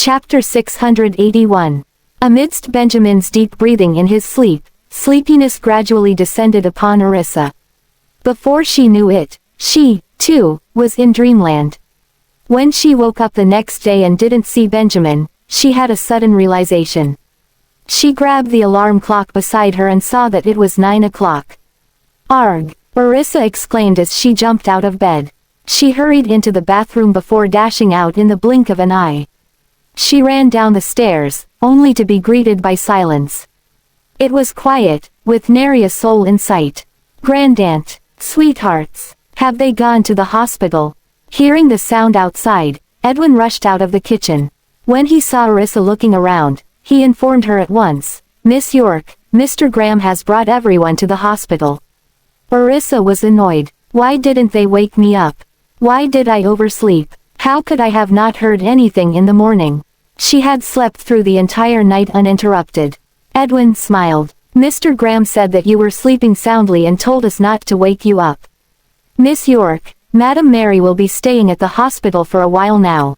Chapter 681. Amidst Benjamin's deep breathing in his sleep, sleepiness gradually descended upon Arissa. Before she knew it, she, too, was in dreamland. When she woke up the next day and didn't see Benjamin, she had a sudden realization. She grabbed the alarm clock beside her and saw that it was 9 o'clock. "Arg!" Arissa exclaimed as she jumped out of bed. She hurried into the bathroom before dashing out in the blink of an eye. She ran down the stairs, only to be greeted by silence. It was quiet, with nary a soul in sight. "Grandaunt, sweethearts, have they gone to the hospital?" Hearing the sound outside, Edwin rushed out of the kitchen. When he saw Arissa looking around, he informed her at once, "Miss York, Mr. Graham has brought everyone to the hospital." Arissa was annoyed. Why didn't they wake me up? Why did I oversleep? How could I have not heard anything in the morning? She had slept through the entire night uninterrupted. Edwin smiled. "Mr. Graham said that you were sleeping soundly and told us not to wake you up. Miss York, Madam Mary will be staying at the hospital for a while now.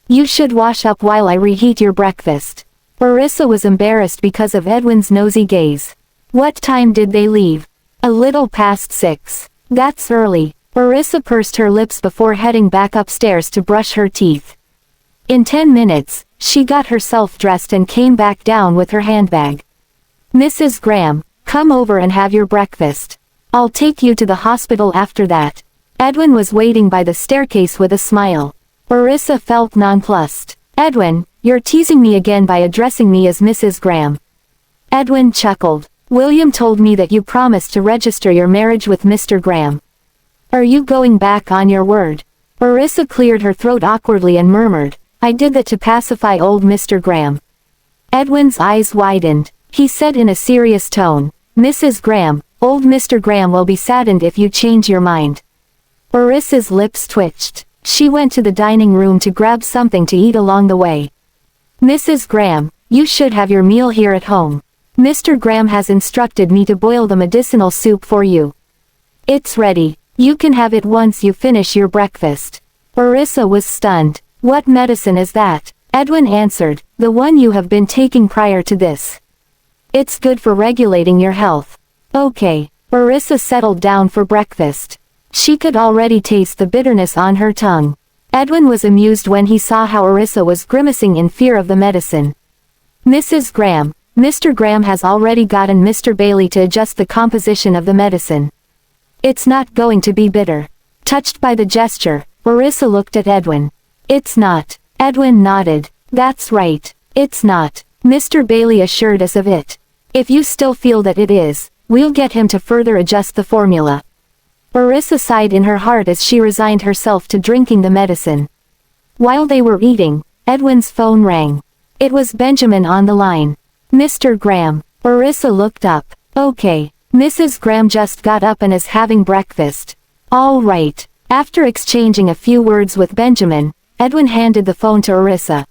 You should wash up while I reheat your breakfast." Arissa was embarrassed because of Edwin's nosy gaze. "What time did they leave?" "A little past 6. That's early." Arissa pursed her lips before heading back upstairs to brush her teeth. In 10 minutes, she got herself dressed and came back down with her handbag. "Mrs. Graham, come over and have your breakfast. I'll take you to the hospital after that." Edwin was waiting by the staircase with a smile. Arissa felt nonplussed. "Edwin, you're teasing me again by addressing me as Mrs. Graham." Edwin chuckled. "William told me that you promised to register your marriage with Mr. Graham. Are you going back on your word?" Arissa cleared her throat awkwardly and murmured, "I did that to pacify old Mr. Graham." Edwin's eyes widened. He said in a serious tone, "Mrs. Graham, old Mr. Graham will be saddened if you change your mind." Arissa's lips twitched. She went to the dining room to grab something to eat along the way. "Mrs. Graham, you should have your meal here at home. Mr. Graham has instructed me to boil the medicinal soup for you. It's ready. You can have it once you finish your breakfast." Arissa was stunned. "What medicine is that?" Edwin answered, "The one you have been taking prior to this. It's good for regulating your health." "Okay." Arissa settled down for breakfast. She could already taste the bitterness on her tongue. Edwin was amused when he saw how Arissa was grimacing in fear of the medicine. "Mrs. Graham, Mr. Graham has already gotten Mr. Bailey to adjust the composition of the medicine. It's not going to be bitter." Touched by the gesture, Arissa looked at Edwin. "It's not." Edwin nodded. "That's right. It's not. Mr. Bailey assured us of it. If you still feel that it is, we'll get him to further adjust the formula." Arissa sighed in her heart as she resigned herself to drinking the medicine. While they were eating, Edwin's phone rang. It was Benjamin on the line. "Mr. Graham." Arissa looked up. "Okay. Mrs. Graham just got up and is having breakfast." "All right." After exchanging a few words with Benjamin, Edwin handed the phone to Arissa.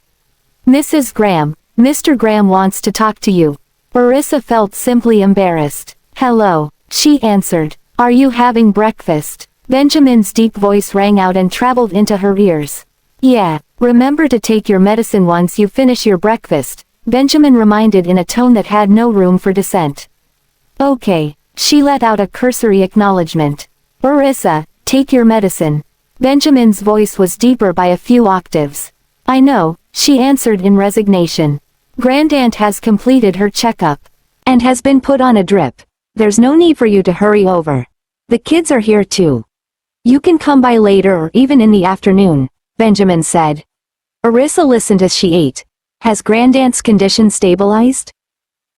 "Mrs. Graham, Mr. Graham wants to talk to you." Arissa felt simply embarrassed. "Hello," she answered. "Are you having breakfast?" Benjamin's deep voice rang out and traveled into her ears. "Yeah, remember to take your medicine once you finish your breakfast," Benjamin reminded in a tone that had no room for dissent. "Okay." She let out a cursory acknowledgement. "Arissa, take your medicine." Benjamin's voice was deeper by a few octaves. "I know," she answered in resignation. "Grandaunt has completed her checkup. And has been put on a drip. There's no need for you to hurry over. The kids are here too. You can come by later or even in the afternoon," Benjamin said. Arissa listened as she ate. "Has Grandaunt's condition stabilized?"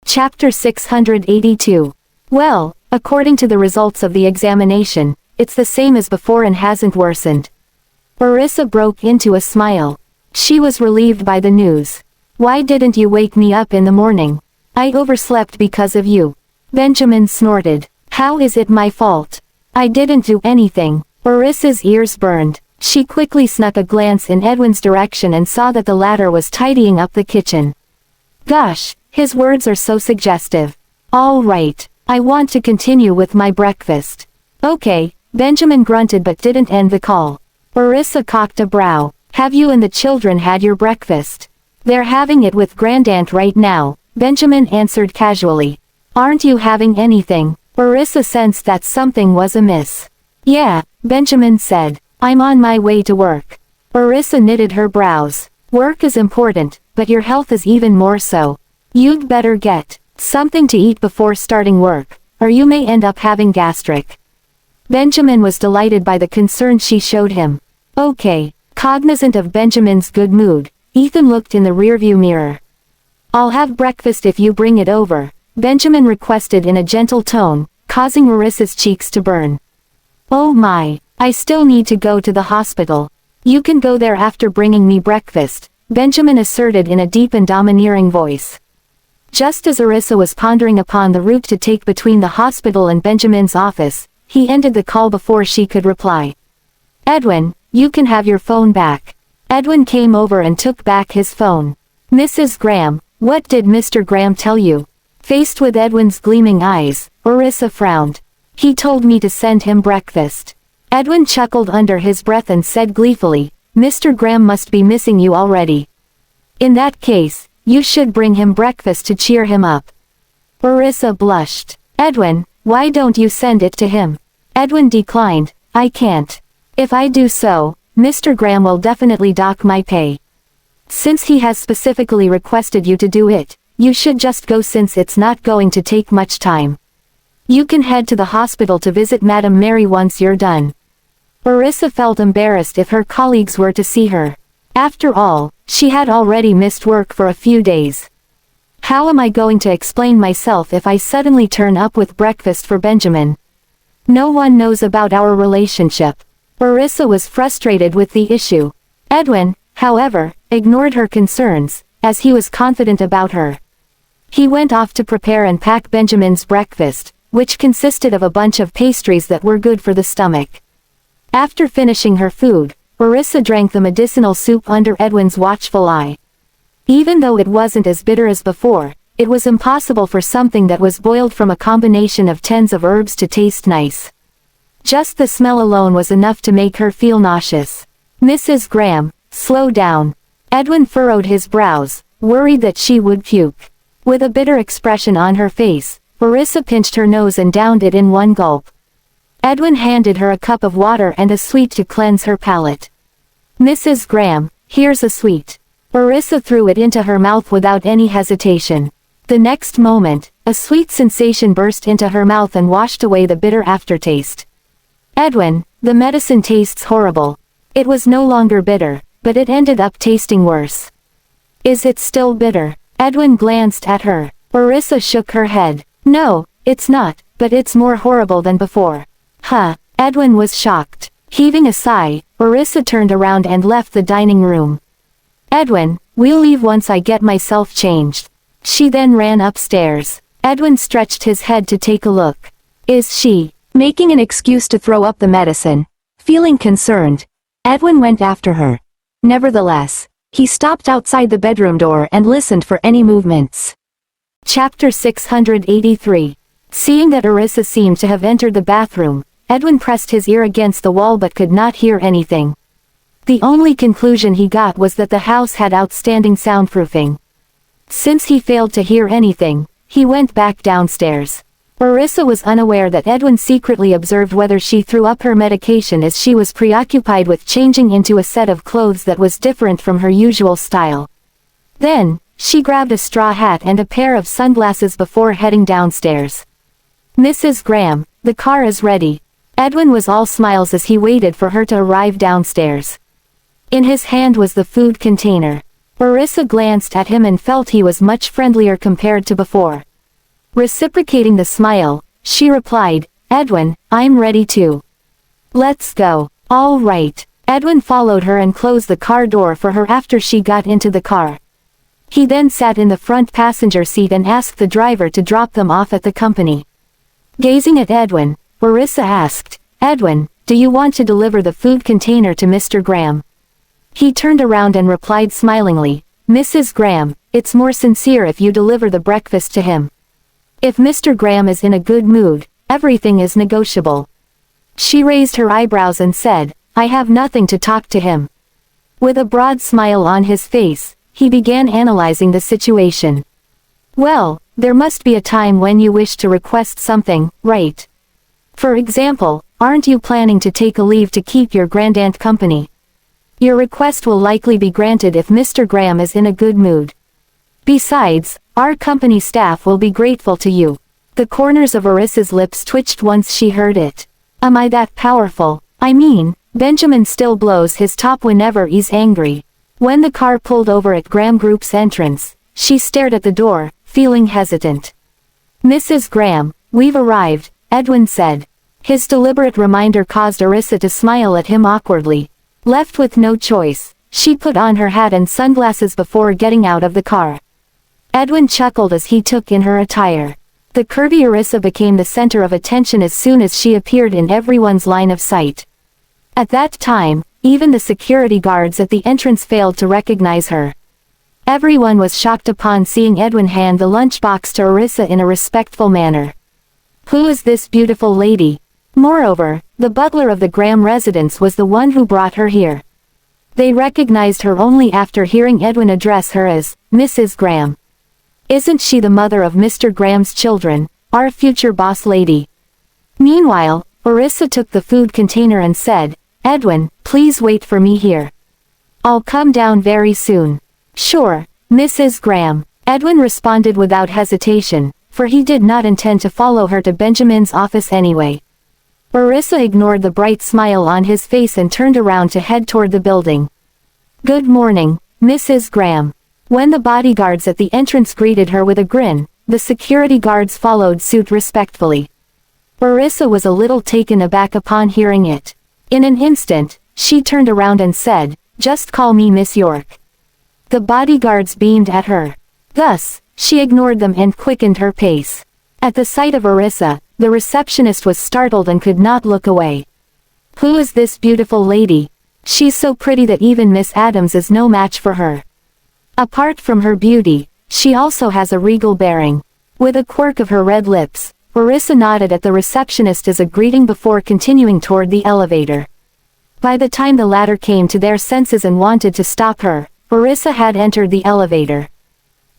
Chapter 682. "Well, according to the results of the examination, it's the same as before and hasn't worsened." Arissa broke into a smile. She was relieved by the news. "Why didn't you wake me up in the morning?" "I overslept because of you." Benjamin snorted. "How is it my fault? I didn't do anything." Arissa's ears burned. She quickly snuck a glance in Edwin's direction and saw that the latter was tidying up the kitchen. Gosh, his words are so suggestive. "All right, I want to continue with my breakfast." "Okay," Benjamin grunted but didn't end the call. Arissa cocked a brow. "Have you and the children had your breakfast?" They're having it with Grandaunt right now, Benjamin answered casually. Aren't you having anything? Arissa sensed that something was amiss. Yeah, Benjamin said. I'm on my way to work. Arissa knitted her brows. Work is important, but your health is even more so. You'd better get something to eat before starting work, or you may end up having gastric. Benjamin was delighted by the concern she showed him. Okay. Cognizant of Benjamin's good mood, Ethan looked in the rearview mirror. I'll have breakfast if you bring it over, Benjamin requested in a gentle tone, causing Arissa's cheeks to burn. Oh my, I still need to go to the hospital. You can go there after bringing me breakfast, Benjamin asserted in a deep and domineering voice. Just as Arissa was pondering upon the route to take between the hospital and Benjamin's office, he ended the call before she could reply. Edwin, you can have your phone back. Edwin came over and took back his phone. Mrs. Graham, what did Mr. Graham tell you? Faced with Edwin's gleaming eyes, Arissa frowned. He told me to send him breakfast. Edwin chuckled under his breath and said gleefully, Mr. Graham must be missing you already. In that case, you should bring him breakfast to cheer him up. Arissa blushed. Edwin, why don't you send it to him? Edwin declined, I can't. If I do so, Mr. Graham will definitely dock my pay. Since he has specifically requested you to do it, you should just go since it's not going to take much time. You can head to the hospital to visit Madame Mary once you're done. Arissa felt embarrassed if her colleagues were to see her. After all, she had already missed work for a few days. How am I going to explain myself if I suddenly turn up with breakfast for Benjamin? No one knows about our relationship. Arissa was frustrated with the issue. Edwin, however, ignored her concerns, as he was confident about her. He went off to prepare and pack Benjamin's breakfast, which consisted of a bunch of pastries that were good for the stomach. After finishing her food, Arissa drank the medicinal soup under Edwin's watchful eye. Even though it wasn't as bitter as before, it was impossible for something that was boiled from a combination of tens of herbs to taste nice. Just the smell alone was enough to make her feel nauseous. Mrs. Graham, slow down. Edwin furrowed his brows, worried that she would puke. With a bitter expression on her face, Arissa pinched her nose and downed it in one gulp. Edwin handed her a cup of water and a sweet to cleanse her palate. Mrs. Graham, here's a sweet. Arissa threw it into her mouth without any hesitation. The next moment, a sweet sensation burst into her mouth and washed away the bitter aftertaste. Edwin, the medicine tastes horrible. It was no longer bitter, but it ended up tasting worse. Is it still bitter? Edwin glanced at her. Arissa shook her head. No, it's not, but it's more horrible than before. Huh, Edwin was shocked. Heaving a sigh, Arissa turned around and left the dining room. Edwin, we'll leave once I get myself changed. She then ran upstairs. Edwin stretched his head to take a look. Is she making an excuse to throw up the medicine? Feeling concerned, Edwin went after her. Nevertheless, he stopped outside the bedroom door and listened for any movements. Chapter 683. Seeing that Arissa seemed to have entered the bathroom, Edwin pressed his ear against the wall but could not hear anything. The only conclusion he got was that the house had outstanding soundproofing. Since he failed to hear anything, he went back downstairs. Arissa was unaware that Edwin secretly observed whether she threw up her medication as she was preoccupied with changing into a set of clothes that was different from her usual style. Then, she grabbed a straw hat and a pair of sunglasses before heading downstairs. Mrs. Graham, the car is ready. Edwin was all smiles as he waited for her to arrive downstairs. In his hand was the food container. Arissa glanced at him and felt he was much friendlier compared to before. Reciprocating the smile, she replied, Edwin, I'm ready too. Let's go. All right. Edwin followed her and closed the car door for her after she got into the car. He then sat in the front passenger seat and asked the driver to drop them off at the company. Gazing at Edwin, Arissa asked, Edwin, do you want to deliver the food container to Mr. Graham? He turned around and replied smilingly, Mrs. Graham, it's more sincere if you deliver the breakfast to him. If Mr. Graham is in a good mood, everything is negotiable. She raised her eyebrows and said, I have nothing to talk to him. With a broad smile on his face, he began analyzing the situation. Well, there must be a time when you wish to request something, right? For example, aren't you planning to take a leave to keep your grandaunt company? Your request will likely be granted if Mr. Graham is in a good mood. Besides, our company staff will be grateful to you. The corners of Arissa's lips twitched once she heard it. Am I that powerful? I mean, Benjamin still blows his top whenever he's angry. When the car pulled over at Graham Group's entrance, she stared at the door, feeling hesitant. Mrs. Graham, we've arrived, Edwin said. His deliberate reminder caused Arissa to smile at him awkwardly. Left with no choice, she put on her hat and sunglasses before getting out of the car. Edwin chuckled as he took in her attire. The curvy Arissa became the center of attention as soon as she appeared in everyone's line of sight. At that time, even the security guards at the entrance failed to recognize her. Everyone was shocked upon seeing Edwin hand the lunchbox to Arissa in a respectful manner. Who is this beautiful lady? Moreover, the butler of the Graham residence was the one who brought her here. They recognized her only after hearing Edwin address her as Mrs. Graham. Isn't she the mother of Mr. Graham's children, our future boss lady? Meanwhile, Arissa took the food container and said, Edwin, please wait for me here. I'll come down very soon. Sure, Mrs. Graham. Edwin responded without hesitation, for he did not intend to follow her to Benjamin's office anyway. Arissa ignored the bright smile on his face and turned around to head toward the building. Good morning, Mrs. Graham. When the bodyguards at the entrance greeted her with a grin, the security guards followed suit respectfully. Arissa was a little taken aback upon hearing it. In an instant, she turned around and said, just call me Miss York. The bodyguards beamed at her. Thus, she ignored them and quickened her pace. At the sight of Arissa, the receptionist was startled and could not look away. Who is this beautiful lady? She's so pretty that even Miss Adams is no match for her. Apart from her beauty, she also has a regal bearing. With a quirk of her red lips, Arissa nodded at the receptionist as a greeting before continuing toward the elevator. By the time the latter came to their senses and wanted to stop her, Arissa had entered the elevator.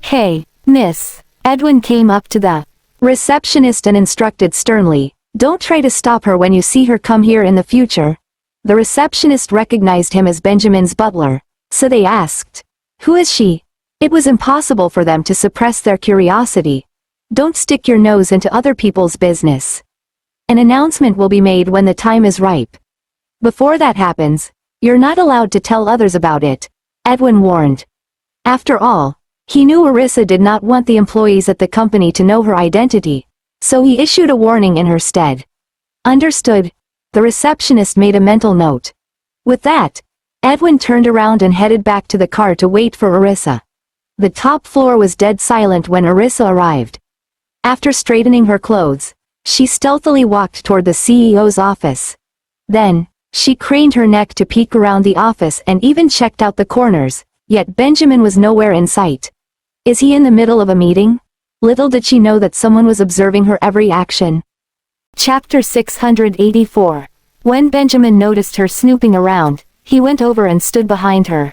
Hey, miss. Edwin came up to the receptionist and instructed sternly, don't try to stop her when you see her come here in the future. The receptionist recognized him as Benjamin's butler, so they asked, who is she? It was impossible for them to suppress their curiosity. Don't stick your nose into other people's business. An announcement will be made when the time is ripe. Before that happens, you're not allowed to tell others about it, Edwin warned. After all, he knew Arissa did not want the employees at the company to know her identity, so he issued a warning in her stead. Understood. The receptionist made a mental note. With that, Edwin turned around and headed back to the car to wait for Arissa. The top floor was dead silent when Arissa arrived. After straightening her clothes, she stealthily walked toward the CEO's office. Then, she craned her neck to peek around the office and even checked out the corners, yet Benjamin was nowhere in sight. Is he in the middle of a meeting? Little did she know that someone was observing her every action. Chapter 684. When Benjamin noticed her snooping around, he went over and stood behind her.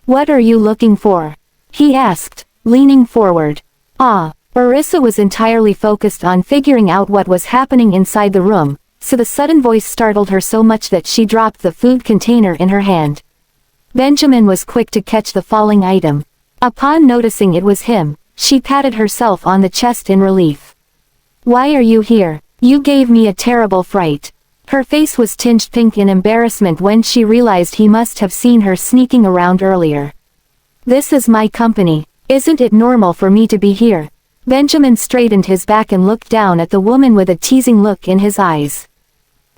What are you looking for? He asked, leaning forward. Arissa was entirely focused on figuring out what was happening inside the room, so the sudden voice startled her so much that she dropped the food container in her hand. Benjamin was quick to catch the falling item. Upon noticing it was him, she patted herself on the chest in relief. Why are you here? You gave me a terrible fright. Her face was tinged pink in embarrassment when she realized he must have seen her sneaking around earlier. This is my company. Isn't it normal for me to be here? Benjamin straightened his back and looked down at the woman with a teasing look in his eyes.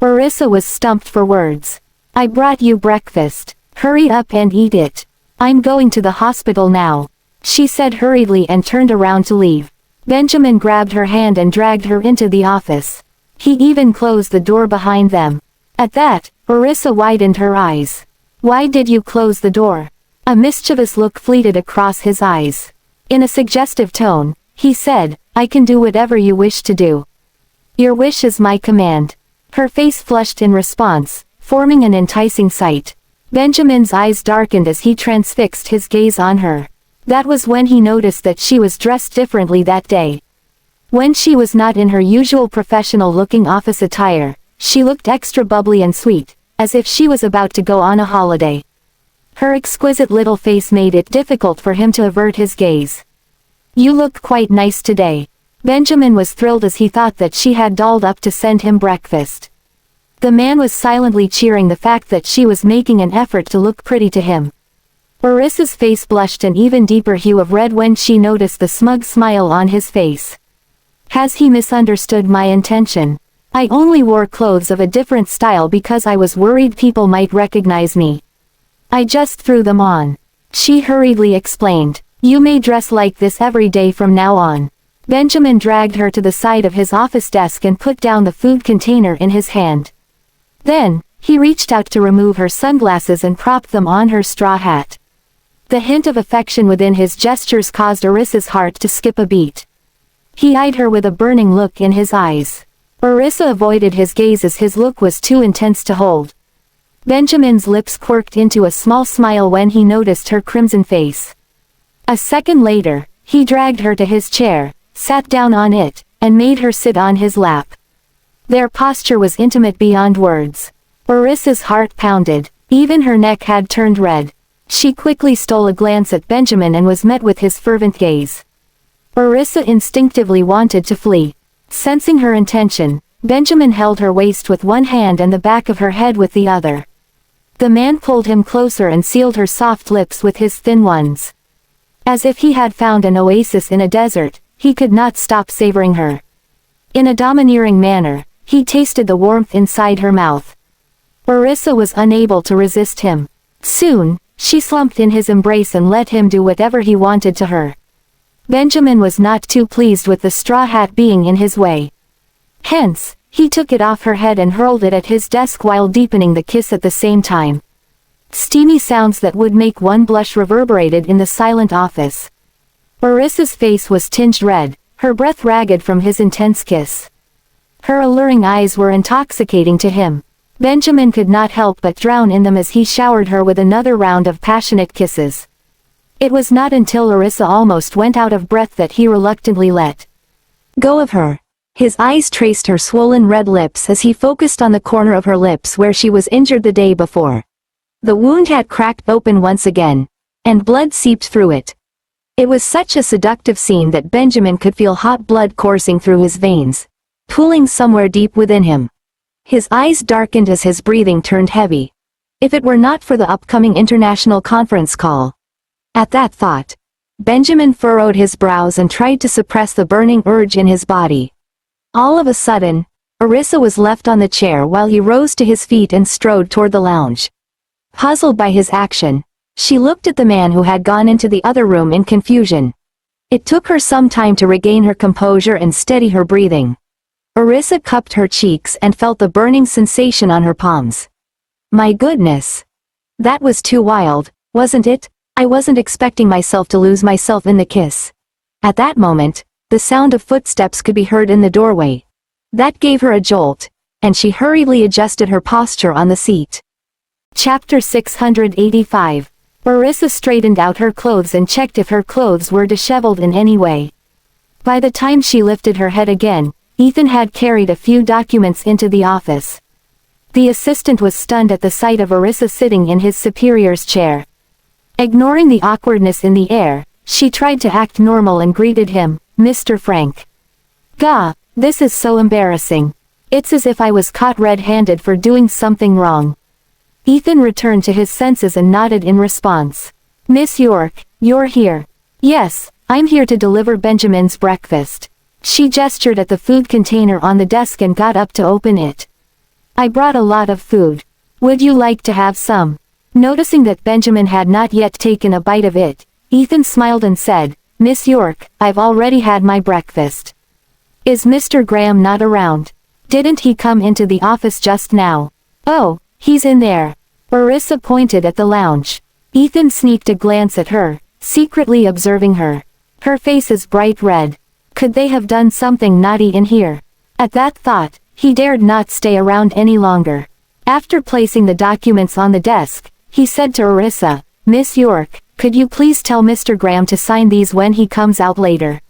Arissa was stumped for words. I brought you breakfast. Hurry up and eat it. I'm going to the hospital now, she said hurriedly and turned around to leave. Benjamin grabbed her hand and dragged her into the office. He even closed the door behind them. At that, Arissa widened her eyes. Why did you close the door? A mischievous look fleeted across his eyes. In a suggestive tone, he said, I can do whatever you wish to do. Your wish is my command. Her face flushed in response, forming an enticing sight. Benjamin's eyes darkened as he transfixed his gaze on her. That was when he noticed that she was dressed differently that day. When she was not in her usual professional-looking office attire, she looked extra bubbly and sweet, as if she was about to go on a holiday. Her exquisite little face made it difficult for him to avert his gaze. "You look quite nice today." Benjamin was thrilled as he thought that she had dolled up to send him breakfast. The man was silently cheering the fact that she was making an effort to look pretty to him. Arissa's face blushed an even deeper hue of red when she noticed the smug smile on his face. Has he misunderstood my intention? I only wore clothes of a different style because I was worried people might recognize me. I just threw them on. She hurriedly explained. You may dress like this every day from now on. Benjamin dragged her to the side of his office desk and put down the food container in his hand. Then, he reached out to remove her sunglasses and propped them on her straw hat. The hint of affection within his gestures caused Arissa's heart to skip a beat. He eyed her with a burning look in his eyes. Arissa avoided his gaze as his look was too intense to hold. Benjamin's lips quirked into a small smile when he noticed her crimson face. A second later, he dragged her to his chair, sat down on it, and made her sit on his lap. Their posture was intimate beyond words. Arissa's heart pounded. Even her neck had turned red. She quickly stole a glance at Benjamin and was met with his fervent gaze. Arissa instinctively wanted to flee. Sensing her intention, Benjamin held her waist with one hand and the back of her head with the other. The man pulled him closer and sealed her soft lips with his thin ones. As if he had found an oasis in a desert, he could not stop savoring her. In a domineering manner, he tasted the warmth inside her mouth. Arissa was unable to resist him. Soon, she slumped in his embrace and let him do whatever he wanted to her. Benjamin was not too pleased with the straw hat being in his way. Hence, he took it off her head and hurled it at his desk while deepening the kiss at the same time. Steamy sounds that would make one blush reverberated in the silent office. Arissa's face was tinged red, her breath ragged from his intense kiss. Her alluring eyes were intoxicating to him. Benjamin could not help but drown in them as he showered her with another round of passionate kisses. It was not until Arissa almost went out of breath that he reluctantly let go of her. His eyes traced her swollen red lips as he focused on the corner of her lips where she was injured the day before. The wound had cracked open once again, and blood seeped through it. It was such a seductive scene that Benjamin could feel hot blood coursing through his veins, pooling somewhere deep within him. His eyes darkened as his breathing turned heavy. If it were not for the upcoming international conference call. At that thought, Benjamin furrowed his brows and tried to suppress the burning urge in his body. All of a sudden, Arissa was left on the chair while he rose to his feet and strode toward the lounge. Puzzled by his action, she looked at the man who had gone into the other room in confusion. It took her some time to regain her composure and steady her breathing. Arissa cupped her cheeks and felt the burning sensation on her palms. My goodness! That was too wild, wasn't it? I wasn't expecting myself to lose myself in the kiss. At that moment, the sound of footsteps could be heard in the doorway. That gave her a jolt, and she hurriedly adjusted her posture on the seat. Chapter 685. Arissa straightened out her clothes and checked if her clothes were disheveled in any way. By the time she lifted her head again, Ethan had carried a few documents into the office. The assistant was stunned at the sight of Arissa sitting in his superior's chair. Ignoring the awkwardness in the air, she tried to act normal and greeted him, Mr. Frank. Gah, this is so embarrassing. It's as if I was caught red-handed for doing something wrong. Ethan returned to his senses and nodded in response. Miss York, you're here. Yes, I'm here to deliver Benjamin's breakfast. She gestured at the food container on the desk and got up to open it. I brought a lot of food. Would you like to have some? Noticing that Benjamin had not yet taken a bite of it, Ethan smiled and said, Miss York, I've already had my breakfast. Is Mr. Graham not around? Didn't he come into the office just now? Oh, he's in there. Arissa pointed at the lounge. Ethan sneaked a glance at her, secretly observing her. Her face is bright red. Could they have done something naughty in here? At that thought, he dared not stay around any longer. After placing the documents on the desk, He said to Arissa, "Miss York, could you please tell Mr. Graham to sign these when he comes out later?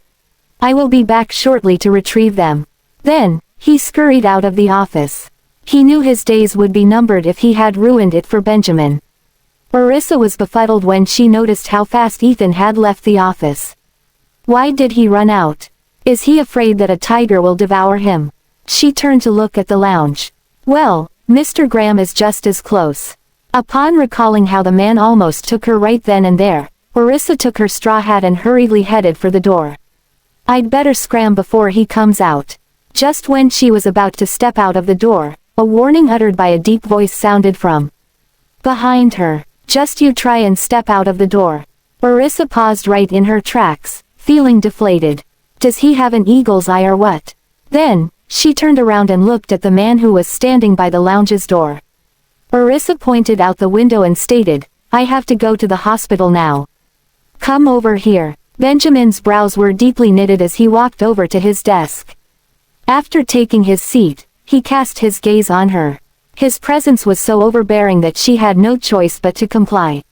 I will be back shortly to retrieve them." Then, he scurried out of the office. He knew his days would be numbered if he had ruined it for Benjamin. Arissa was befuddled when she noticed how fast Ethan had left the office. Why did he run out? Is he afraid that a tiger will devour him? She turned to look at the lounge. Well, Mr. Graham is just as close. Upon recalling how the man almost took her right then and there, Arissa took her straw hat and hurriedly headed for the door. I'd better scram before he comes out. Just when she was about to step out of the door, a warning uttered by a deep voice sounded from behind her. Just you try and step out of the door. Arissa paused right in her tracks, feeling deflated. Does he have an eagle's eye or what? Then, she turned around and looked at the man who was standing by the lounge's door. Arissa pointed out the window and stated, I have to go to the hospital now. Come over here. Benjamin's brows were deeply knitted as he walked over to his desk. After taking his seat, he cast his gaze on her. His presence was so overbearing that she had no choice but to comply.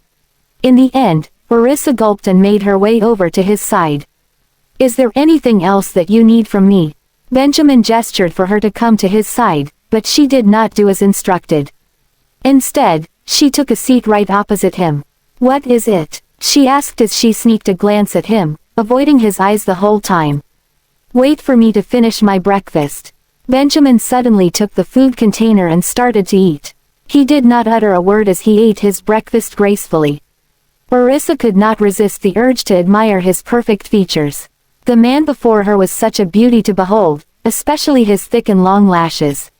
In the end, Arissa gulped and made her way over to his side. Is there anything else that you need from me? Benjamin gestured for her to come to his side, but she did not do as instructed. Instead, she took a seat right opposite him. What is it? She asked as she sneaked a glance at him, avoiding his eyes the whole time. Wait for me to finish my breakfast. Benjamin suddenly took the food container and started to eat. He did not utter a word as he ate his breakfast gracefully. Arissa could not resist the urge to admire his perfect features. The man before her was such a beauty to behold, especially his thick and long lashes.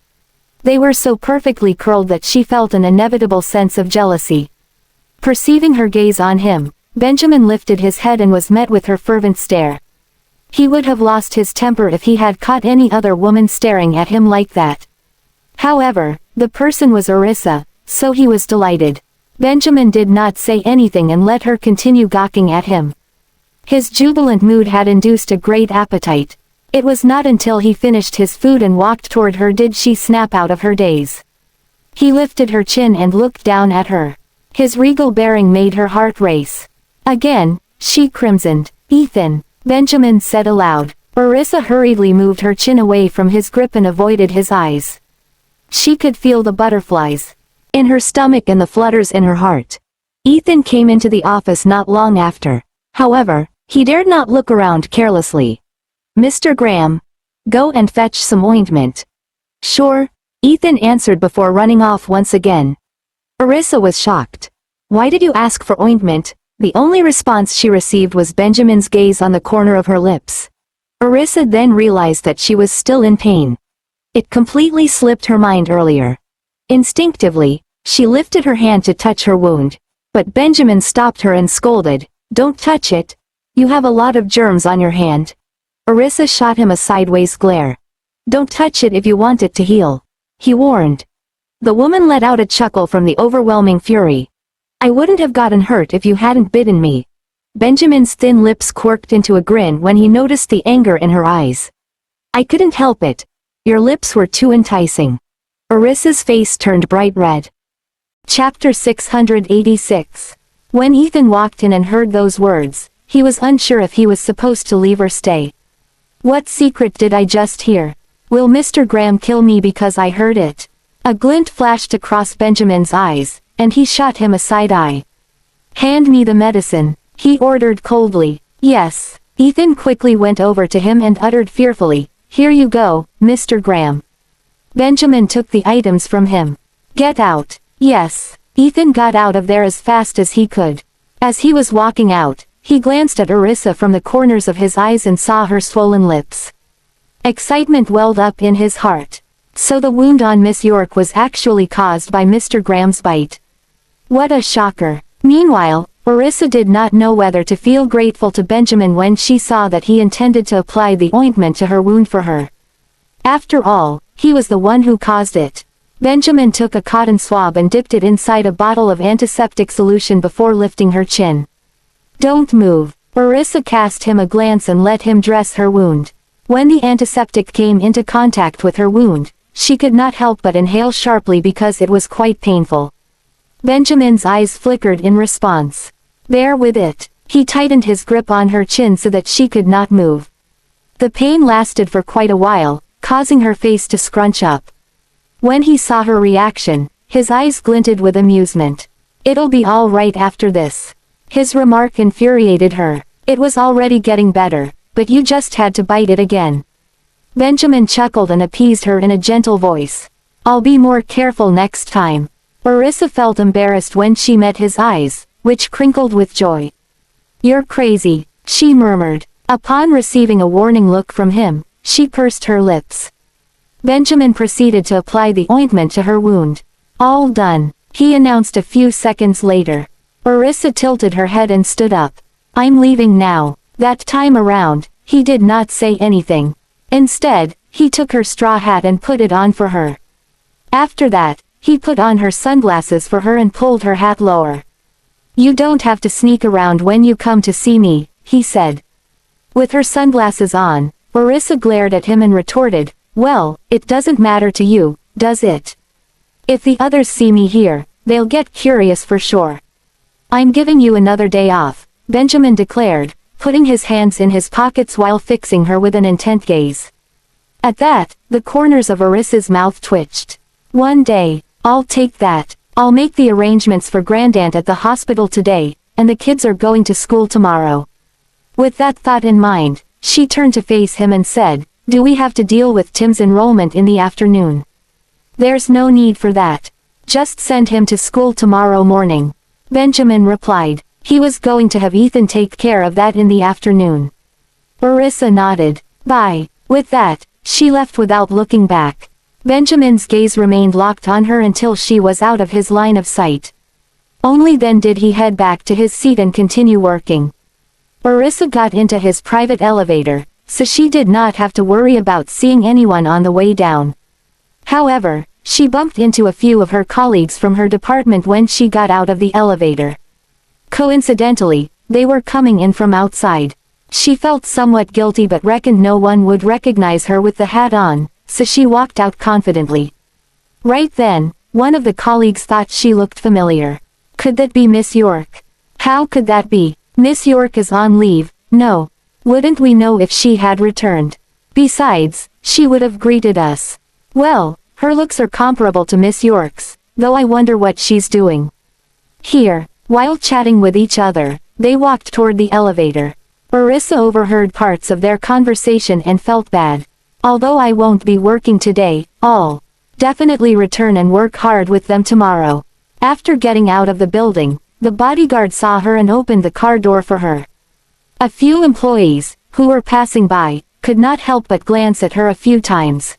They were so perfectly curled that she felt an inevitable sense of jealousy. Perceiving her gaze on him, Benjamin lifted his head and was met with her fervent stare. He would have lost his temper if he had caught any other woman staring at him like that. However, the person was Arissa, so he was delighted. Benjamin did not say anything and let her continue gawking at him. His jubilant mood had induced a great appetite. It was not until he finished his food and walked toward her did she snap out of her daze. He lifted her chin and looked down at her. His regal bearing made her heart race. Again, she crimsoned. Ethan, Benjamin said aloud. Arissa hurriedly moved her chin away from his grip and avoided his eyes. She could feel the butterflies in her stomach and the flutters in her heart. Ethan came into the office not long after. However, he dared not look around carelessly. Mr. Graham, go and fetch some ointment. Sure, Ethan answered before running off once again. Arissa was shocked. Why did you ask for ointment? The only response she received was Benjamin's gaze on the corner of her lips. Arissa then realized that she was still in pain. It completely slipped her mind earlier. Instinctively, she lifted her hand to touch her wound, but Benjamin stopped her and scolded, Don't touch it. You have a lot of germs on your hand. Arissa shot him a sideways glare. Don't touch it if you want it to heal, he warned. The woman let out a chuckle from the overwhelming fury. I wouldn't have gotten hurt if you hadn't bitten me. Benjamin's thin lips quirked into a grin when he noticed the anger in her eyes. I couldn't help it. Your lips were too enticing. Arissa's face turned bright red. Chapter 686. When Ethan walked in and heard those words, he was unsure if he was supposed to leave or stay. What secret did I just hear? Will Mr. Graham kill me because I heard it? A glint flashed across Benjamin's eyes, and he shot him a side eye. Hand me the medicine, he ordered coldly. Yes. Ethan quickly went over to him and uttered fearfully, Here you go, Mr. Graham. Benjamin took the items from him. Get out. Yes. Ethan got out of there as fast as he could. As he was walking out, he glanced at Arissa from the corners of his eyes and saw her swollen lips. Excitement welled up in his heart. So the wound on Miss York was actually caused by Mr. Graham's bite. What a shocker. Meanwhile, Arissa did not know whether to feel grateful to Benjamin when she saw that he intended to apply the ointment to her wound for her. After all, he was the one who caused it. Benjamin took a cotton swab and dipped it inside a bottle of antiseptic solution before lifting her chin. Don't move. Arissa cast him a glance and let him dress her wound. When the antiseptic came into contact with her wound, she could not help but inhale sharply because it was quite painful. Benjamin's eyes flickered in response. There with it. He tightened his grip on her chin so that she could not move. The pain lasted for quite a while, causing her face to scrunch up. When he saw her reaction, his eyes glinted with amusement. It'll be all right after this. His remark infuriated her. It was already getting better, but you just had to bite it again. Benjamin chuckled and appeased her in a gentle voice. I'll be more careful next time. Arissa felt embarrassed when she met his eyes, which crinkled with joy. You're crazy, she murmured. Upon receiving a warning look from him, she pursed her lips. Benjamin proceeded to apply the ointment to her wound. All done, he announced a few seconds later. Arissa tilted her head and stood up. I'm leaving now. That time around, he did not say anything. Instead, he took her straw hat and put it on for her. After that, he put on her sunglasses for her and pulled her hat lower. You don't have to sneak around when you come to see me, he said. With her sunglasses on, Arissa glared at him and retorted, well, it doesn't matter to you, does it? If the others see me here, they'll get curious for sure. I'm giving you another day off, Benjamin declared, putting his hands in his pockets while fixing her with an intent gaze. At that, the corners of Arissa's mouth twitched. One day, I'll take that. I'll make the arrangements for Grandaunt at the hospital today, and the kids are going to school tomorrow. With that thought in mind, she turned to face him and said, do we have to deal with Tim's enrollment in the afternoon? There's no need for that. Just send him to school tomorrow morning. Benjamin replied. He was going to have Ethan take care of that in the afternoon. Arissa nodded. Bye. With that, she left without looking back. Benjamin's gaze remained locked on her until she was out of his line of sight. Only then did he head back to his seat and continue working. Arissa got into his private elevator, so she did not have to worry about seeing anyone on the way down. However, she bumped into a few of her colleagues from her department when she got out of the elevator. Coincidentally, they were coming in from outside. She felt somewhat guilty but reckoned no one would recognize her with the hat on, so she walked out confidently. Right then, one of the colleagues thought she looked familiar. Could that be Miss York? How could that be? Miss York is on leave, no. Wouldn't we know if she had returned? Besides, she would have greeted us. Well, her looks are comparable to Miss York's, though I wonder what she's doing. Here, while chatting with each other, they walked toward the elevator. Arissa overheard parts of their conversation and felt bad. Although I won't be working today, I'll definitely return and work hard with them tomorrow. After getting out of the building, the bodyguard saw her and opened the car door for her. A few employees, who were passing by, could not help but glance at her a few times.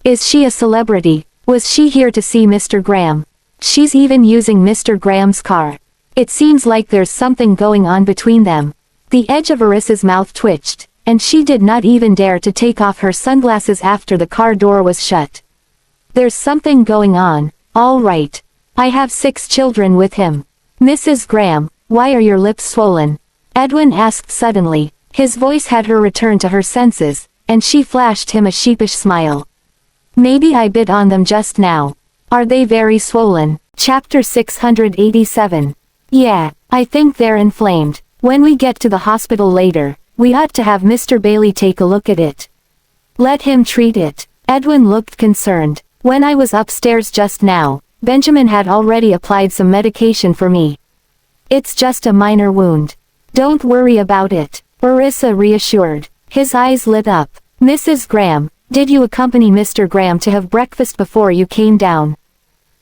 Is she a celebrity? Was she here to see Mr. Graham? She's even using Mr. Graham's car. It seems like there's something going on between them. The edge of Arissa's mouth twitched, and she did not even dare to take off her sunglasses after the car door was shut. There's something going on, all right. I have 6 children with him. Mrs. Graham, why are your lips swollen? Edwin asked suddenly. His voice had her return to her senses, and she flashed him a sheepish smile. Maybe I bit on them just now. Are they very swollen? Chapter 687. Yeah, I think they're inflamed. When we get to the hospital later, we ought to have Mr. Bailey take a look at it. Let him treat it. Edwin looked concerned. When I was upstairs just now, Benjamin had already applied some medication for me. It's just a minor wound. Don't worry about it, Arissa reassured. His eyes lit up. Mrs. Graham, did you accompany Mr. Graham to have breakfast before you came down?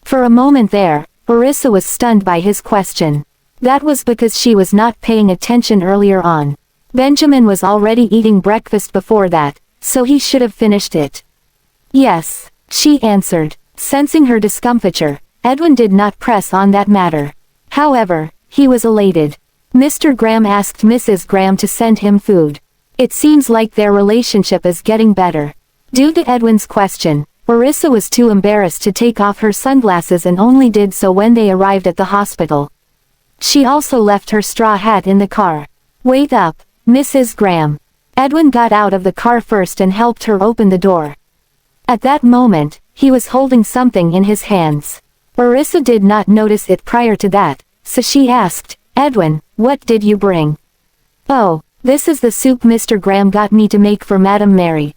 For a moment there, Arissa was stunned by his question. That was because she was not paying attention earlier on. Benjamin was already eating breakfast before that, so he should have finished it. Yes, she answered. Sensing her discomfiture, Edwin did not press on that matter. However, he was elated. Mr. Graham asked Mrs. Graham to send him food. It seems like their relationship is getting better. Due to Edwin's question, Arissa was too embarrassed to take off her sunglasses and only did so when they arrived at the hospital. She also left her straw hat in the car. Wait up, Mrs. Graham. Edwin got out of the car first and helped her open the door. At that moment, he was holding something in his hands. Arissa did not notice it prior to that, so she asked, Edwin, what did you bring? Oh, this is the soup Mr. Graham got me to make for Madame Mary.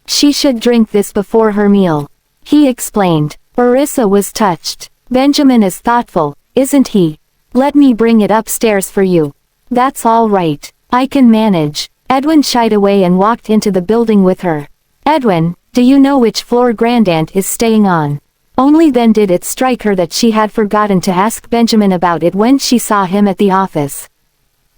She should drink this before her meal. He explained. Arissa was touched. Benjamin is thoughtful, isn't he? Let me bring it upstairs for you. That's all right. I can manage. Edwin shied away and walked into the building with her. Edwin, do you know which floor Grandaunt is staying on? Only then did it strike her that she had forgotten to ask Benjamin about it when she saw him at the office.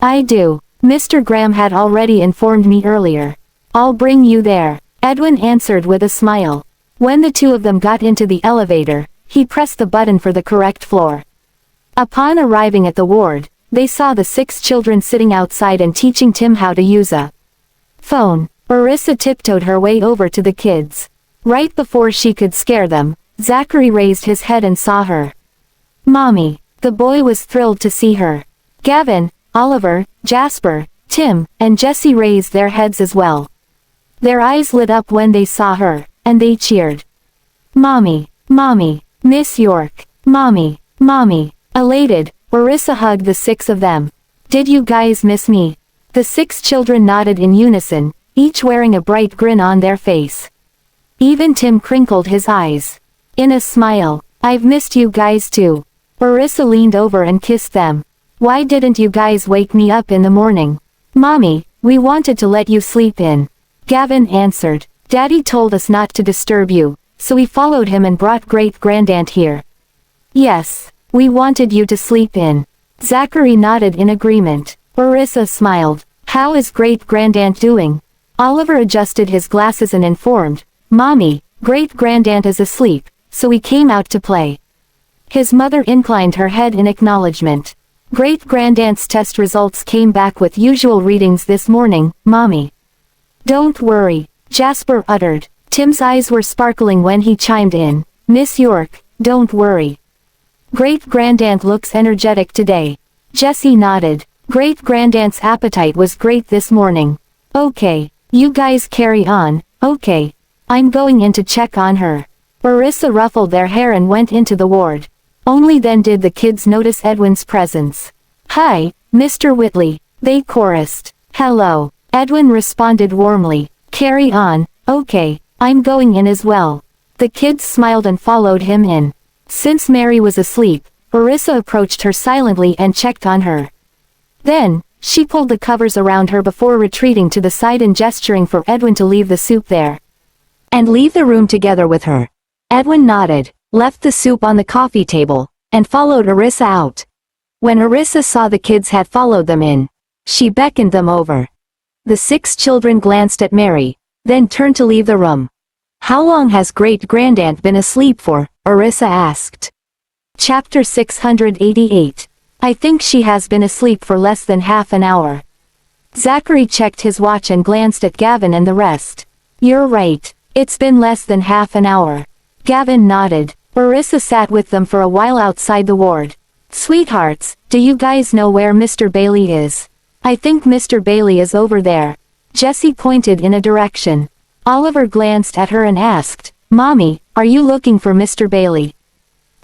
I do. Mr. Graham had already informed me earlier. I'll bring you there, Edwin answered with a smile. When the two of them got into the elevator, he pressed the button for the correct floor. Upon arriving at the ward, they saw the 6 children sitting outside and teaching Tim how to use a phone. Arissa tiptoed her way over to the kids. Right before she could scare them, Zachary raised his head and saw her. Mommy. The boy was thrilled to see her. Gavin, Oliver, Jasper, Tim, and Jesse raised their heads as well. Their eyes lit up when they saw her, and they cheered. Mommy, Mommy, Miss York, Mommy, Mommy. Elated, Arissa hugged the 6 of them. Did you guys miss me? The 6 children nodded in unison, each wearing a bright grin on their face. Even Tim crinkled his eyes. In a smile, I've missed you guys too. Arissa leaned over and kissed them. Why didn't you guys wake me up in the morning? Mommy, we wanted to let you sleep in. Gavin answered. Daddy told us not to disturb you, so we followed him and brought Great-Grandaunt here. Yes, we wanted you to sleep in. Zachary nodded in agreement. Arissa smiled. How is Great-Grandaunt doing? Oliver adjusted his glasses and informed, Mommy, Great-Grandaunt is asleep, so we came out to play. His mother inclined her head in acknowledgement. Great-Grandaunt's test results came back with usual readings this morning, Mommy. Don't worry, Jasper uttered. Tim's eyes were sparkling when he chimed in. Miss York, don't worry. Great-Grandaunt looks energetic today. Jesse nodded. Great-Grandaunt's appetite was great this morning. Okay, you guys carry on, okay. I'm going in to check on her. Arissa ruffled their hair and went into the ward. Only then did the kids notice Edwin's presence. Hi, Mr. Whitley, they chorused. Hello, Edwin responded warmly. Carry on, okay, I'm going in as well. The kids smiled and followed him in. Since Mary was asleep, Arissa approached her silently and checked on her. Then, she pulled the covers around her before retreating to the side and gesturing for Edwin to leave the soup there. And leave the room together with her. Edwin nodded, left the soup on the coffee table, and followed Arissa out. When Arissa saw the kids had followed them in, she beckoned them over. The 6 children glanced at Mary, then turned to leave the room. How long has Great-Grandaunt been asleep for? Arissa asked. Chapter 688. I think she has been asleep for less than half an hour. Zachary checked his watch and glanced at Gavin and the rest. You're right, it's been less than half an hour. Gavin nodded. Arissa sat with them for a while outside the ward. Sweethearts, do you guys know where Mr. Bailey is? I think Mr. Bailey is over there. Jesse pointed in a direction. Oliver glanced at her and asked, Mommy, are you looking for Mr. Bailey?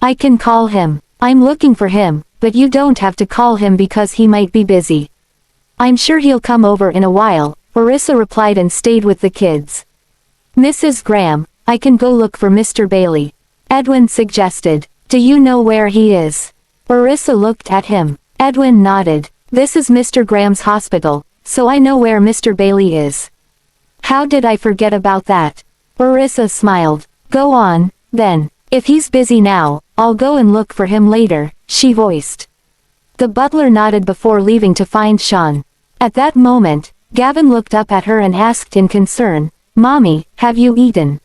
I can call him. I'm looking for him, but you don't have to call him because he might be busy. I'm sure he'll come over in a while, Arissa replied and stayed with the kids. Mrs. Graham, I can go look for Mr. Bailey. Edwin suggested. Do you know where he is? Arissa looked at him. Edwin nodded. This is Mr. Graham's hospital, so I know where Mr. Bailey is. How did I forget about that? Arissa smiled. Go on, then. If he's busy now, I'll go and look for him later, she voiced. The butler nodded before leaving to find Sean. At that moment, Gavin looked up at her and asked in concern, Mommy, have you eaten?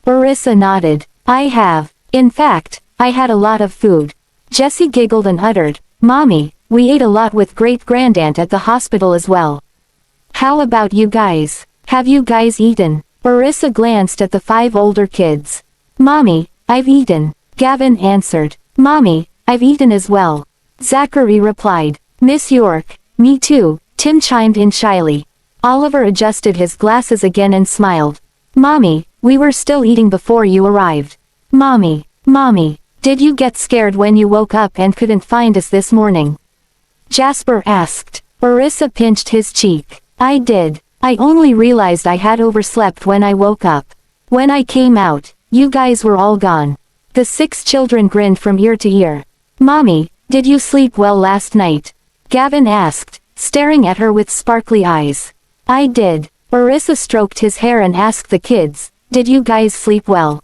Arissa nodded. I have. In fact, I had a lot of food. Jesse giggled and uttered, Mommy, we ate a lot with Great-Grandaunt at the hospital as well. How about you guys? Have you guys eaten? Arissa glanced at the 5 older kids. Mommy, I've eaten. Gavin answered. Mommy, I've eaten as well. Zachary replied. Miss York, me too, Tim chimed in shyly. Oliver adjusted his glasses again and smiled. Mommy, we were still eating before you arrived. Mommy, Did you get scared when you woke up and couldn't find us this morning? Jasper asked. Arissa pinched his cheek. I did. I only realized I had overslept when I woke up. When I came out, you guys were all gone. The 6 children grinned from ear to ear. Mommy, did you sleep well last night? Gavin asked, staring at her with sparkly eyes. I did. Arissa stroked his hair and asked the kids, did you guys sleep well?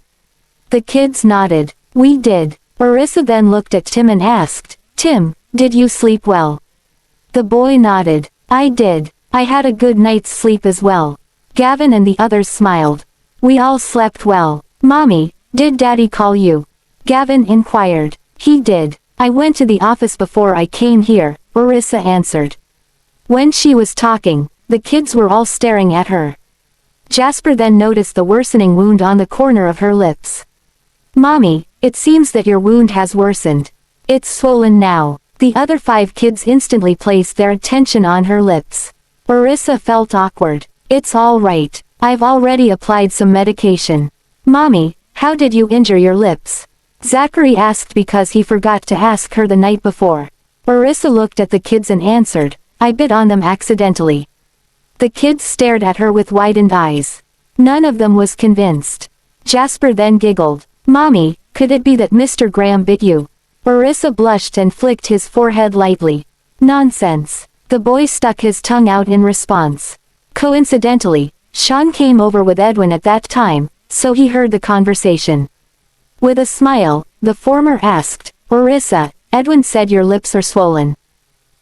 The kids nodded. We did. Arissa then looked at Tim and asked, Tim, did you sleep well? The boy nodded. I did. I had a good night's sleep as well. Gavin and the others smiled. We all slept well. Mommy, did Daddy call you? Gavin inquired. He did. I went to the office before I came here, Arissa answered. When she was talking, the kids were all staring at her. Jasper then noticed the worsening wound on the corner of her lips. Mommy, it seems that your wound has worsened. It's swollen now. The other 5 kids instantly placed their attention on her lips. Arissa felt awkward. It's all right. I've already applied some medication. Mommy, how did you injure your lips? Zachary asked because he forgot to ask her the night before. Arissa looked at the kids and answered, I bit on them accidentally. The kids stared at her with widened eyes. None of them was convinced. Jasper then giggled. Mommy, could it be that Mr. Graham bit you? Arissa blushed and flicked his forehead lightly. Nonsense. The boy stuck his tongue out in response. Coincidentally, Sean came over with Edwin at that time, so he heard the conversation. With a smile, the former asked, Arissa, Edwin said your lips are swollen.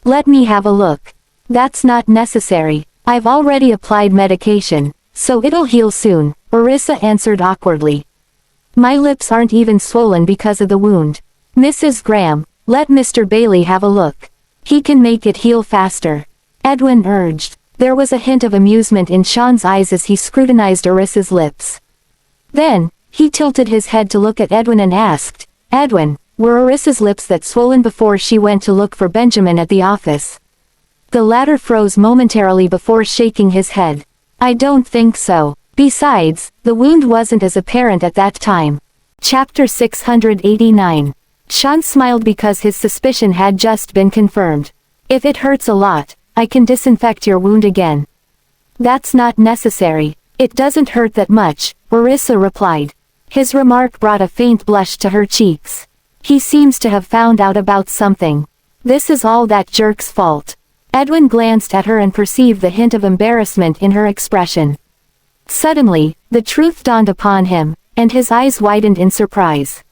Let me have a look. That's not necessary. I've already applied medication, so it'll heal soon, Arissa answered awkwardly. My lips aren't even swollen because of the wound. Mrs. Graham, let Mr. Bailey have a look. He can make it heal faster. Edwin urged. There was a hint of amusement in Sean's eyes as he scrutinized Arissa's lips. Then, he tilted his head to look at Edwin and asked, Edwin, were Arissa's lips that swollen before she went to look for Benjamin at the office? The latter froze momentarily before shaking his head. I don't think so. Besides, the wound wasn't as apparent at that time. Chapter 689. Sean smiled because his suspicion had just been confirmed. If it hurts a lot, I can disinfect your wound again. That's not necessary. It doesn't hurt that much, Arissa replied. His remark brought a faint blush to her cheeks. He seems to have found out about something. This is all that jerk's fault. Edwin glanced at her and perceived the hint of embarrassment in her expression. Suddenly, the truth dawned upon him, and his eyes widened in surprise.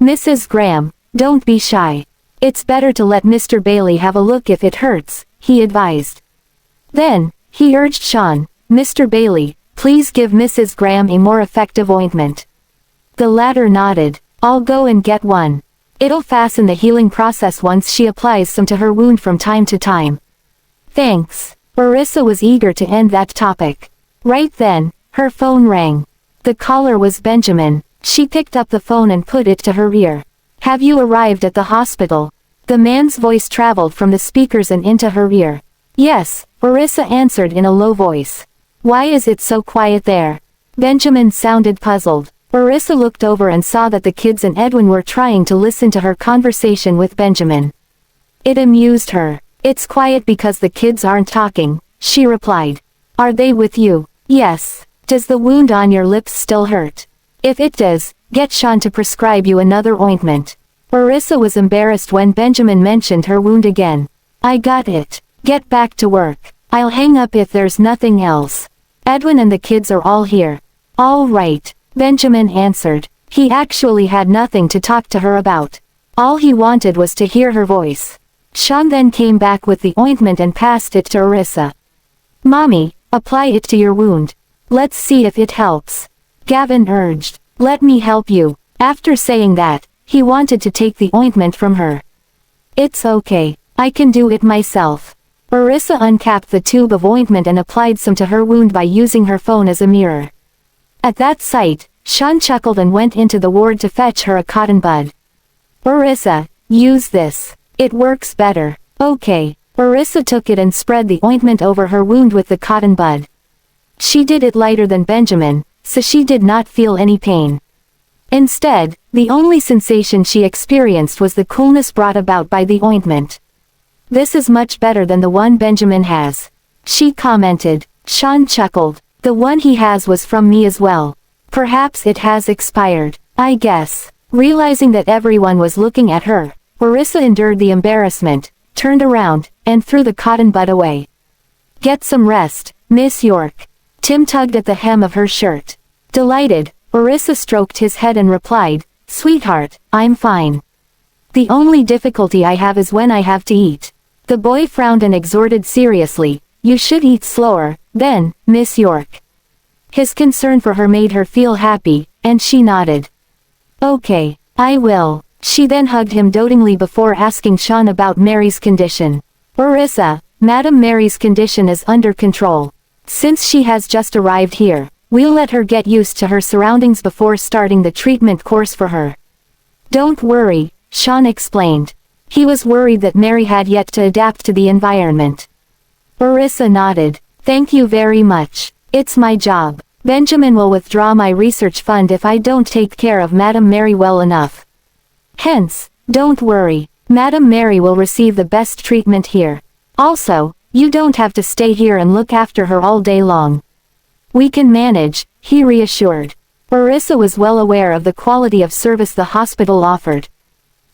Mrs. Graham, don't be shy. It's better to let Mr. Bailey have a look if it hurts, he advised. Then, he urged Sean, Mr. Bailey, please give Mrs. Graham a more effective ointment. The latter nodded. I'll go and get one. It'll fasten the healing process once she applies some to her wound from time to time. Thanks. Arissa was eager to end that topic. Right then, her phone rang. The caller was Benjamin. She picked up the phone and put it to her ear. Have you arrived at the hospital? The man's voice traveled from the speakers and into her ear. Yes, Arissa answered in a low voice. Why is it so quiet there? Benjamin sounded puzzled. Arissa looked over and saw that the kids and Edwin were trying to listen to her conversation with Benjamin. It amused her. It's quiet because the kids aren't talking, she replied. Are they with you? Yes. Does the wound on your lips still hurt? If it does, get Sean to prescribe you another ointment. Arissa was embarrassed when Benjamin mentioned her wound again. I got it. Get back to work. I'll hang up if there's nothing else. Edwin and the kids are all here. All right, Benjamin answered. He actually had nothing to talk to her about. All he wanted was to hear her voice. Sean then came back with the ointment and passed it to Arissa. Mommy, apply it to your wound. Let's see if it helps. Gavin urged. Let me help you. After saying that, he wanted to take the ointment from her. It's okay. I can do it myself. Arissa uncapped the tube of ointment and applied some to her wound by using her phone as a mirror. At that sight, Sean chuckled and went into the ward to fetch her a cotton bud. Arissa, use this. It works better. Okay. Arissa took it and spread the ointment over her wound with the cotton bud. She did it lighter than Benjamin, so she did not feel any pain. Instead, The only sensation she experienced was the coolness brought about by the ointment. "This is much better than the one Benjamin has," she commented. Sean chuckled. "The one he has was from me as well. Perhaps it has expired, I guess." Realizing that everyone was looking at her, Arissa endured the embarrassment, turned around, and threw the cotton bud away. "Get some rest, Miss York." Tim tugged at the hem of her shirt. Delighted, Arissa stroked his head and replied, "Sweetheart, I'm fine. The only difficulty I have is when I have to eat." The boy frowned and exhorted seriously, "You should eat slower, then, Miss York." His concern for her made her feel happy, and she nodded. "Okay, I will." She then hugged him dotingly before asking Sean about Mary's condition. "Arissa, Madam Mary's condition is under control. Since she has just arrived here, we'll let her get used to her surroundings before starting the treatment course for her." "Don't worry," Sean explained. He was worried that Mary had yet to adapt to the environment. Arissa nodded. "Thank you very much. It's my job. Benjamin will withdraw my research fund if I don't take care of Madam Mary well enough. Hence, don't worry. Madam Mary will receive the best treatment here. Also, you don't have to stay here and look after her all day long." "We can manage," he reassured. Arissa was well aware of the quality of service the hospital offered.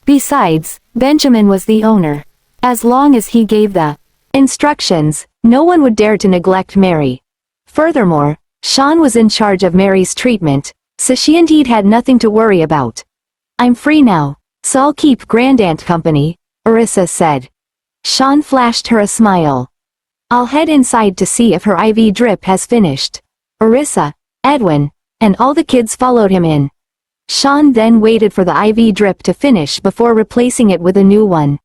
Besides, Benjamin was the owner. As long as he gave the instructions, no one would dare to neglect Mary. Furthermore, Sean was in charge of Mary's treatment, so she indeed had nothing to worry about. "I'm free now, so I'll keep Grandaunt company," Arissa said. Sean flashed her a smile. "I'll head inside to see if her IV drip has finished." Arissa, Edwin, and all the kids followed him in. Sean then waited for the IV drip to finish before replacing it with a new one.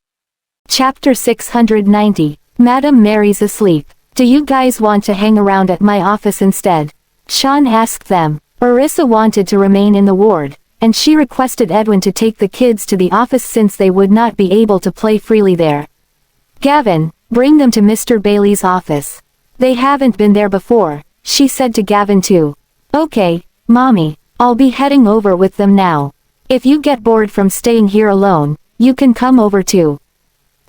Chapter 690, Madam Mary's asleep. "Do you guys want to hang around at my office instead?" Sean asked them. Arissa wanted to remain in the ward, and she requested Edwin to take the kids to the office since they would not be able to play freely there. "Gavin, bring them to Mr. Bailey's office. They haven't been there before," she said to Gavin too. "Okay, Mommy, I'll be heading over with them now. If you get bored from staying here alone, you can come over too,"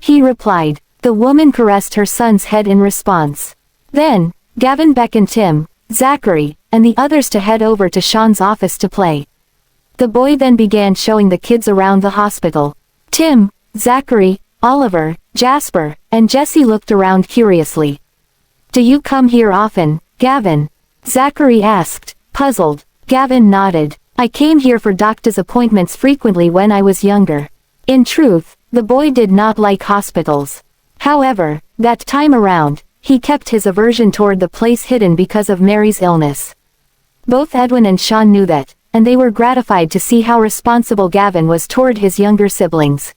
he replied. The woman caressed her son's head in response. Then, Gavin beckoned Tim, Zachary, and the others to head over to Sean's office to play. The boy then began showing the kids around the hospital. Tim, Zachary, Oliver, Jasper, and Jesse looked around curiously. "Do you come here often, Gavin?" Zachary asked, puzzled. Gavin nodded. "I came here for doctor's appointments frequently when I was younger." In truth, the boy did not like hospitals. However, that time around, he kept his aversion toward the place hidden because of Mary's illness. Both Edwin and Sean knew that, and they were gratified to see how responsible Gavin was toward his younger siblings.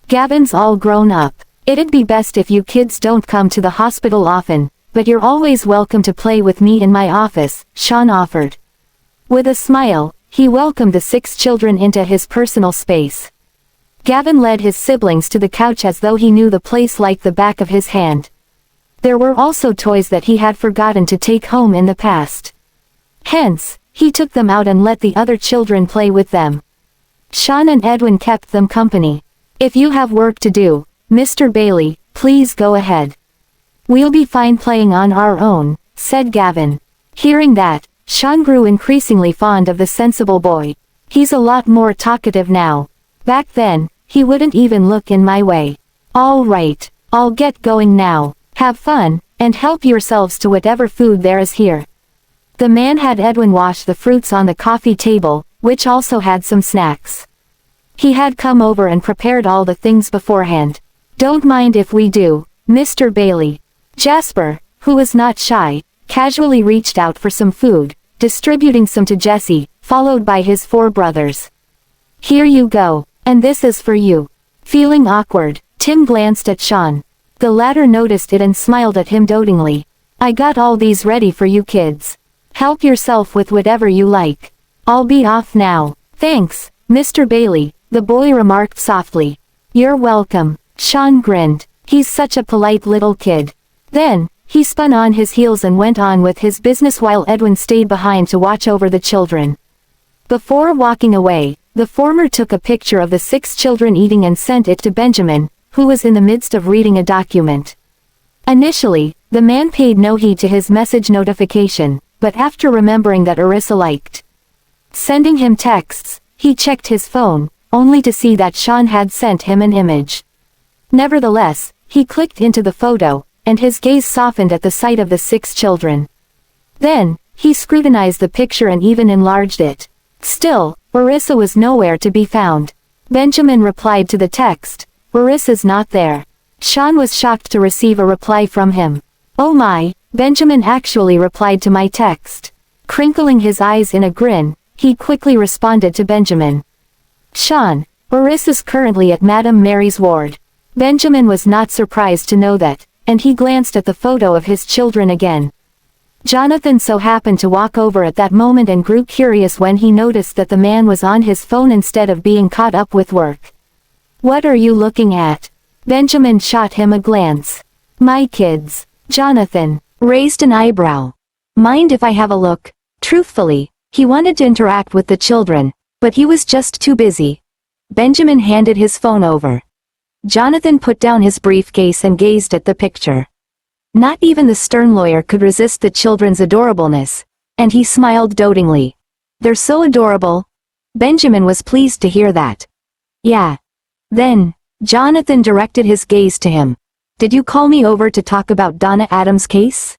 "Gavin's all grown up. It'd be best if you kids don't come to the hospital often, but you're always welcome to play with me in my office," Sean offered. With a smile, he welcomed the 6 children into his personal space. Gavin led his siblings to the couch as though he knew the place like the back of his hand. There were also toys that he had forgotten to take home in the past. Hence, he took them out and let the other children play with them. Sean and Edwin kept them company. "If you have work to do, Mr. Bailey, please go ahead. We'll be fine playing on our own," said Gavin. Hearing that, Sean grew increasingly fond of the sensible boy. "He's a lot more talkative now. Back then, he wouldn't even look in my way. All right, I'll get going now. Have fun, and help yourselves to whatever food there is here." The man had Edwin wash the fruits on the coffee table, which also had some snacks. He had come over and prepared all the things beforehand. "Don't mind if we do, Mr. Bailey." Jasper, who was not shy, casually reached out for some food, distributing some to Jesse, followed by his 4 brothers. "Here you go, and this is for you." Feeling awkward, Tim glanced at Sean. The latter noticed it and smiled at him dotingly. "I got all these ready for you kids. Help yourself with whatever you like. I'll be off now." "Thanks, Mr. Bailey," the boy remarked softly. "You're welcome." Sean grinned. He's such a polite little kid. Then, he spun on his heels and went on with his business while Edwin stayed behind to watch over the children. Before walking away, The former took a picture of the 6 children eating and sent it to Benjamin, who was in the midst of reading a document. Initially, the man paid no heed to his message notification, but after remembering that Arissa liked sending him texts, he checked his phone, only to see that Sean had sent him an image. Nevertheless, he clicked into the photo, and his gaze softened at the sight of the 6 children. Then, he scrutinized the picture and even enlarged it. Still, Arissa was nowhere to be found. Benjamin replied to the text, "Arissa's not there." Sean was shocked to receive a reply from him. "Oh my," Benjamin actually replied to my text. Crinkling his eyes in a grin, he quickly responded to Benjamin. "Sean, Arissa's currently at Madame Mary's ward." Benjamin was not surprised to know that, and he glanced at the photo of his children again. Jonathan so happened to walk over at that moment and grew curious when he noticed that the man was on his phone instead of being caught up with work. "What are you looking at?" Benjamin shot him a glance. "My kids." Jonathan raised an eyebrow. "Mind if I have a look?" Truthfully, he wanted to interact with the children, but he was just too busy. Benjamin handed his phone over. Jonathan put down his briefcase and gazed at the picture. Not even the stern lawyer could resist the children's adorableness, and he smiled dotingly. "They're so adorable." Benjamin was pleased to hear that. "Yeah." Then, Jonathan directed his gaze to him. "Did you call me over to talk about Donna Adams' case?"